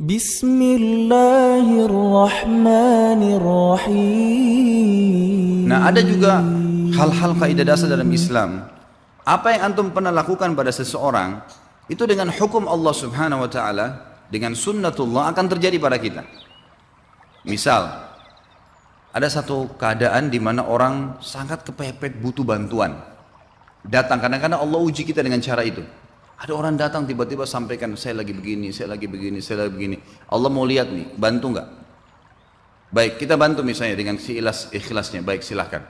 Bismillahirrahmanirrahim. Nah, ada juga hal-hal kaidah dasar dalam Islam. Apa yang antum pernah lakukan pada seseorang, itu dengan hukum Allah Subhanahu wa taala, dengan sunnatullah akan terjadi pada kita. Misal, ada satu keadaan di mana orang sangat kepepet butuh bantuan. Datang, kadang-kadang Allah uji kita dengan cara itu. Ada orang datang tiba-tiba sampaikan, saya lagi begini, saya lagi begini, saya lagi begini. Allah mau lihat nih, bantu nggak? Baik, kita bantu misalnya dengan si ikhlasnya. Baik, silahkan.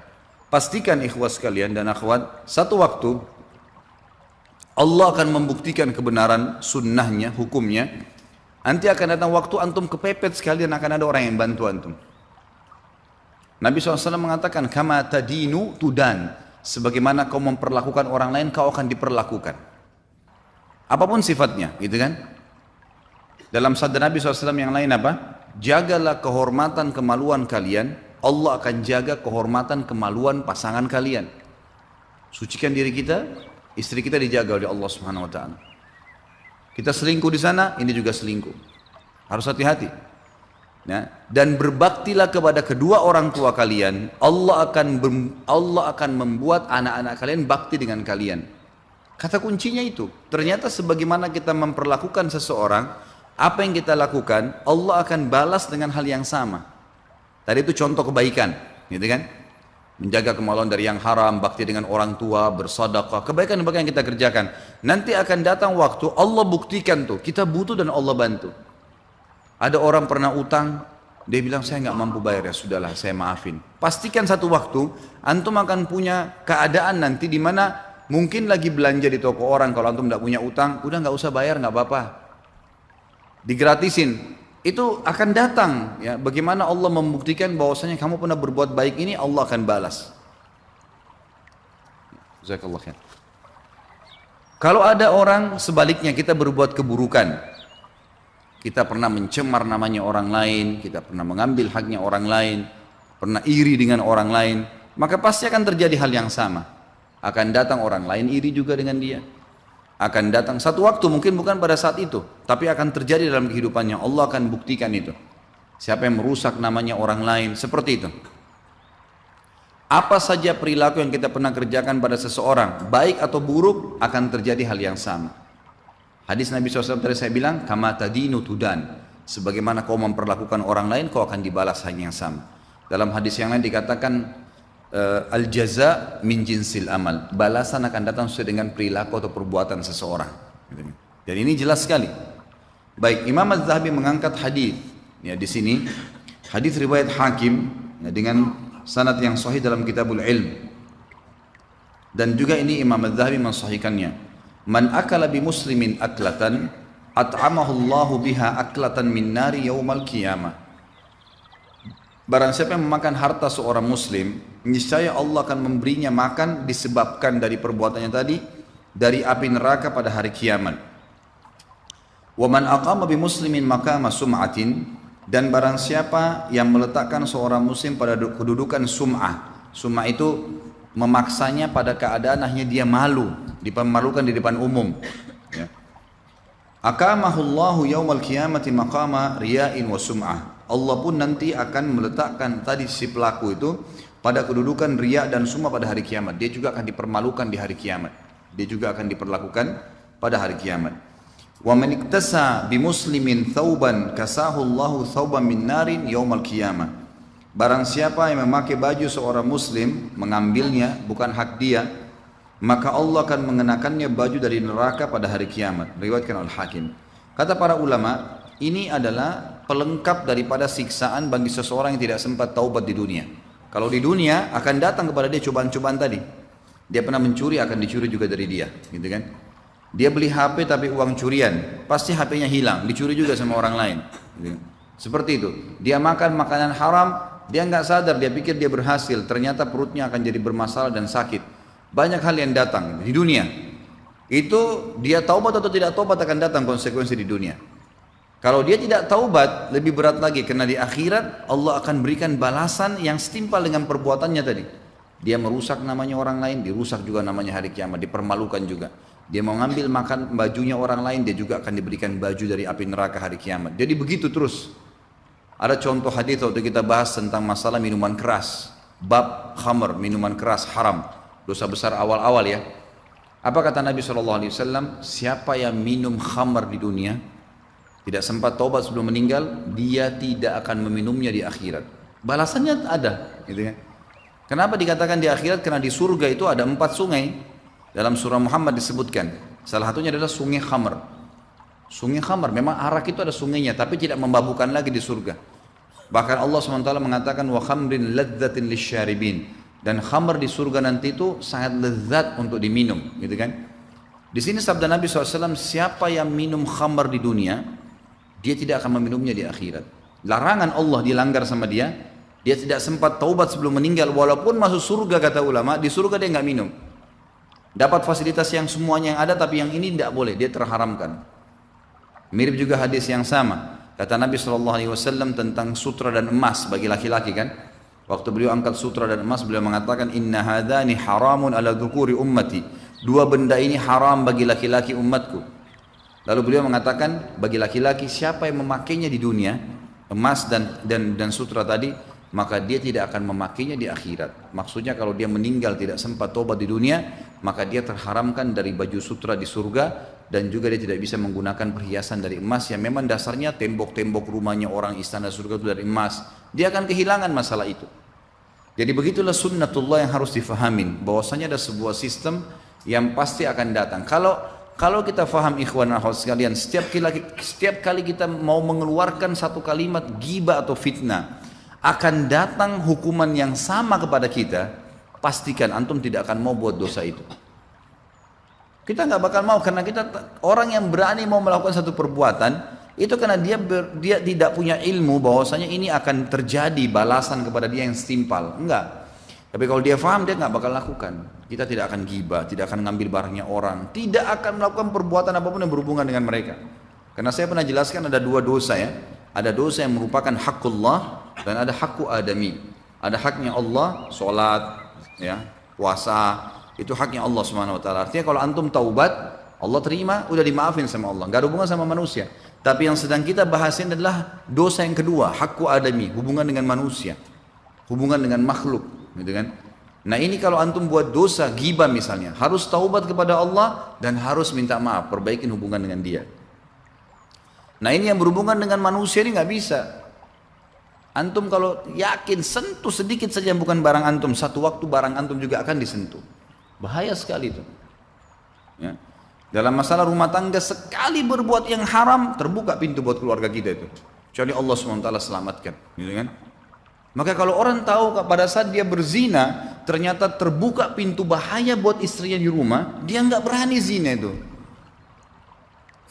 Pastikan ikhwas kalian dan akhwat, satu waktu Allah akan membuktikan kebenaran sunnahnya, hukumnya. Nanti akan datang waktu antum kepepet sekalian, akan ada orang yang bantu antum. Nabi SAW mengatakan, kama tadinu tudan. Sebagaimana kau memperlakukan orang lain, kau akan diperlakukan. Apapun sifatnya, gitu kan? Dalam sabda Nabi SAW yang lain apa? Jagalah kehormatan kemaluan kalian, Allah akan jaga kehormatan kemaluan pasangan kalian. Sucikan diri kita, istri kita dijaga oleh Allah Subhanahu wa taala. Kita selingkuh di sana, ini juga selingkuh. Harus hati-hati. Ya, dan berbaktilah kepada kedua orang tua kalian. Allah akan membuat anak-anak kalian bakti dengan kalian. Kata kuncinya itu. Ternyata sebagaimana kita memperlakukan seseorang, apa yang kita lakukan, Allah akan balas dengan hal yang sama. Tadi itu contoh kebaikan, gitu kan? Menjaga kemaluan dari yang haram, bakti dengan orang tua, bersedekah, kebaikan-kebaikan yang kita kerjakan. Nanti akan datang waktu Allah buktikan tuh, kita butuh dan Allah bantu. Ada orang pernah utang, dia bilang saya nggak mampu bayar, ya sudahlah saya maafin. Pastikan satu waktu antum akan punya keadaan nanti di mana mungkin lagi belanja di toko orang, kalau antum nggak punya utang, udah nggak usah bayar, nggak apa-apa, digratisin. Itu akan datang, ya. Bagaimana Allah membuktikan bahwasanya kamu pernah berbuat baik ini, Allah akan balas. Jazakallah khair. Kalau ada orang sebaliknya, kita berbuat keburukan, kita pernah mencemar namanya orang lain, kita pernah mengambil haknya orang lain, pernah iri dengan orang lain, maka pasti akan terjadi hal yang sama. Akan datang orang lain iri juga dengan dia. Akan datang satu waktu, mungkin bukan pada saat itu, tapi akan terjadi dalam kehidupannya. Allah akan buktikan itu. Siapa yang merusak namanya orang lain, seperti itu. Apa saja perilaku yang kita pernah kerjakan pada seseorang, baik atau buruk, akan terjadi hal yang sama. Hadis Nabi SAW tadi saya bilang, kama tadinu tudan. Sebagaimana kau memperlakukan orang lain, kau akan dibalas hal yang sama. Dalam hadis yang lain dikatakan, al-jaza min jinsil amal. Balasan akan datang sesuai dengan perilaku atau perbuatan seseorang. Dan ini jelas sekali. Baik, Imam Az-Zahabi mengangkat hadis ya di sini, hadis riwayat Hakim ya, dengan sanad yang sahih dalam Kitabul Ilm. Dan juga ini Imam Az-Zahabi mensahihkannya. Man akala bi muslimin aklatan at'amahu Allahu biha aklatan min nari yaumal qiyamah. Barang siapa yang memakan harta seorang muslim, niscaya Allah akan memberinya makan disebabkan dari perbuatannya tadi dari api neraka pada hari kiamat. Wa man aqama bi muslimin maqama sum'atin, dan barang siapa yang meletakkan seorang muslim pada kedudukan sum'ah. Sum'ah itu memaksanya pada keadaan hanya dia malu, dipermalukan di depan umum. Ya. Aqamahullahu yaumal qiyamati maqama riya'in wa sum'ah. Allah pun nanti akan meletakkan tadi si pelaku itu pada kedudukan riya dan sum'ah pada hari kiamat. Dia juga akan dipermalukan di hari kiamat. Dia juga akan diperlakukan pada hari kiamat. Wa man iktasa bi muslimin thawban kasahu Allahu thawban min narin yaumal qiyamah. Barang siapa yang memakai baju seorang muslim, mengambilnya bukan hak dia, maka Allah akan mengenakannya baju dari neraka pada hari kiamat. Riwayatkan Al-Hakim. Kata para ulama, ini adalah pelengkap daripada siksaan bagi seseorang yang tidak sempat taubat di dunia. Kalau di dunia akan datang kepada dia cobaan-cobaan tadi. Dia pernah mencuri, akan dicuri juga dari dia, gitu kan? Dia beli HP tapi uang curian, pasti HP-nya hilang, dicuri juga sama orang lain. Gitu. Seperti itu. Dia makan makanan haram, dia nggak sadar, dia pikir dia berhasil, ternyata perutnya akan jadi bermasalah dan sakit. Banyak hal yang datang di dunia. Itu dia taubat atau tidak taubat akan datang konsekuensi di dunia. Kalau dia tidak taubat, lebih berat lagi, karena di akhirat Allah akan berikan balasan yang setimpal dengan perbuatannya tadi. Dia merusak namanya orang lain, dirusak juga namanya hari kiamat, dipermalukan juga. Dia mau ngambil makan bajunya orang lain, dia juga akan diberikan baju dari api neraka hari kiamat. Jadi begitu terus. Ada contoh hadis waktu kita bahas tentang masalah minuman keras. Bab khamr, minuman keras haram. Dosa besar awal-awal ya. Apa kata Nabi SAW? Siapa yang minum khamr di dunia, tidak sempat taubat sebelum meninggal, dia tidak akan meminumnya di akhirat. Balasannya ada, gitu kan? Kenapa dikatakan di akhirat? Karena di surga itu ada 4 sungai. Dalam surah Muhammad disebutkan, salah satunya adalah sungai khamr. Sungai khamr, memang arak itu ada sungainya, tapi tidak memabukkan lagi di surga. Bahkan Allah SWT mengatakan, wa khamrin ladzatin lisyaribin. Dan khamr di surga nanti itu sangat lezat untuk diminum, gitu kan? Di sini sabda Nabi SAW, siapa yang minum khamr di dunia, dia tidak akan meminumnya di akhirat. Larangan Allah dilanggar sama dia, dia tidak sempat taubat sebelum meninggal, walaupun masuk surga kata ulama, di surga dia nggak minum. Dapat fasilitas yang semuanya yang ada, tapi yang ini tidak boleh, dia terharamkan. Mirip juga hadis yang sama, kata Nabi SAW tentang sutra dan emas bagi laki-laki kan. Waktu beliau angkat sutra dan emas, beliau mengatakan, inna hadani haramun ala dhukuri ummati. 2 benda ini haram bagi laki-laki umatku. Lalu beliau mengatakan, bagi laki-laki siapa yang memakainya di dunia, emas dan sutra tadi, maka dia tidak akan memakainya di akhirat. Maksudnya kalau dia meninggal tidak sempat tobat di dunia, maka dia terharamkan dari baju sutra di surga, dan juga dia tidak bisa menggunakan perhiasan dari emas yang memang dasarnya tembok-tembok rumahnya orang istana surga itu dari emas. Dia akan kehilangan masalah itu. Jadi begitulah sunnatullah yang harus difahamin, bahwasanya ada sebuah sistem yang pasti akan datang. Kalau kita faham ikhwan dan akhwat sekalian, setiap kali kita mau mengeluarkan satu kalimat ghibah atau fitnah, akan datang hukuman yang sama kepada kita. Pastikan antum tidak akan mau buat dosa itu. Kita nggak bakal mau, karena kita orang yang berani mau melakukan satu perbuatan itu karena dia tidak punya ilmu bahwasanya ini akan terjadi balasan kepada dia yang setimpal. Enggak. Tapi kalau dia faham, dia nggak bakal lakukan. Kita tidak akan ghibah, tidak akan ngambil barangnya orang, tidak akan melakukan perbuatan apapun yang berhubungan dengan mereka. Karena saya pernah jelaskan ada 2 dosa ya. Ada dosa yang merupakan hakullah dan ada hakku adami. Ada haknya Allah, sholat, ya, puasa, itu haknya Allah Subhanahu wa taala. Artinya kalau antum taubat, Allah terima, udah dimaafin sama Allah, nggak ada hubungan sama manusia. Tapi yang sedang kita bahasin adalah dosa yang kedua, hakku adami, hubungan dengan manusia, hubungan dengan makhluk, gitu kan? Nah ini kalau antum buat dosa ghibah misalnya, harus taubat kepada Allah dan harus minta maaf, perbaikin hubungan dengan Dia. Nah ini yang berhubungan dengan manusia ini nggak bisa. Antum kalau yakin sentuh sedikit saja yang bukan barang antum, satu waktu barang antum juga akan disentuh. Bahaya sekali itu. Ya. Dalam masalah rumah tangga, sekali berbuat yang haram, terbuka pintu buat keluarga kita itu. Kecuali Allah SWT selamatkan. Gitu kan? Maka kalau orang tahu pada saat dia berzina, ternyata terbuka pintu bahaya buat istrinya di rumah, dia nggak berani zina itu.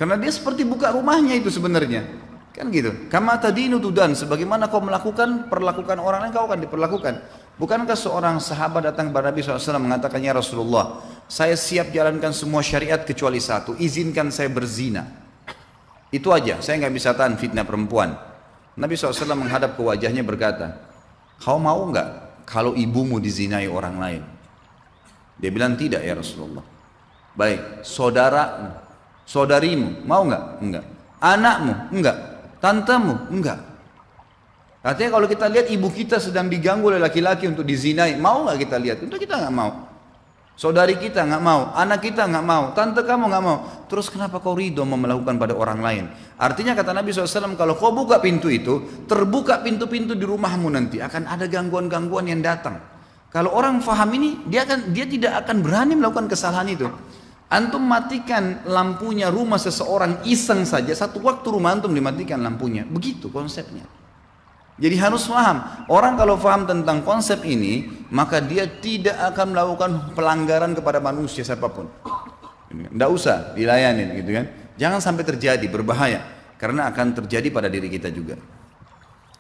Karena dia seperti buka rumahnya itu sebenarnya. Kan gitu. Kama tadinu tudan, sebagaimana kau melakukan, perlakukan orang lain, kau akan diperlakukan. Bukankah seorang sahabat datang kepada Nabi SAW mengatakan, ya Rasulullah, saya siap jalankan semua syariat kecuali satu, izinkan saya berzina. Itu aja, saya nggak bisa tahan fitnah perempuan. Nabi SAW menghadap ke wajahnya berkata, kau mau nggak kalau ibumu dizinai orang lain? Dia bilang tidak ya Rasulullah. Baik, saudaramu, saudarimu, mau nggak? Enggak. Anakmu? Enggak. Tantemu? Enggak. Artinya kalau kita lihat ibu kita sedang diganggu oleh laki-laki untuk dizinai, mau nggak kita lihat? Itu kita nggak mau. Saudari kita nggak mau, anak kita nggak mau, tante kamu nggak mau. Terus kenapa kau ridho mau melakukan pada orang lain? Artinya kata Nabi SAW, kalau kau buka pintu itu, terbuka pintu-pintu di rumahmu nanti, akan ada gangguan-gangguan yang datang. Kalau orang faham ini, dia tidak akan berani melakukan kesalahan itu. Antum matikan lampunya rumah seseorang iseng saja, satu waktu rumah antum dimatikan lampunya. Begitu konsepnya. Jadi harus paham. Orang kalau paham tentang konsep ini, maka dia tidak akan melakukan pelanggaran kepada manusia siapapun. Tidak usah dilayanin gitu kan. Jangan sampai terjadi, berbahaya. Karena akan terjadi pada diri kita juga.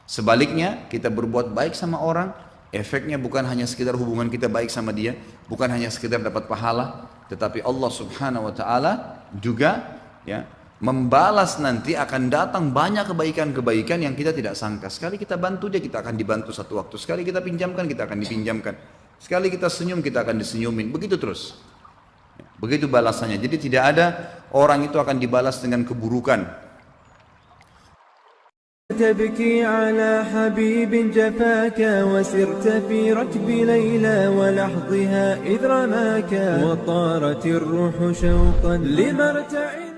Sebaliknya, kita berbuat baik sama orang, efeknya bukan hanya sekedar hubungan kita baik sama dia, bukan hanya sekedar dapat pahala, tetapi Allah Subhanahu wa taala juga ya membalas, nanti akan datang banyak kebaikan-kebaikan yang kita tidak sangka. Sekali kita bantu dia, kita akan dibantu satu waktu. Sekali kita pinjamkan, kita akan dipinjamkan. Sekali kita senyum, kita akan disenyumin. Begitu terus. Begitu balasannya. Jadi tidak ada orang itu akan dibalas dengan keburukan. تبكي على حبيب جفاك وسرت في ركب ليلى ولحظها إذ رماك وطارت الروح شوقا لمرتع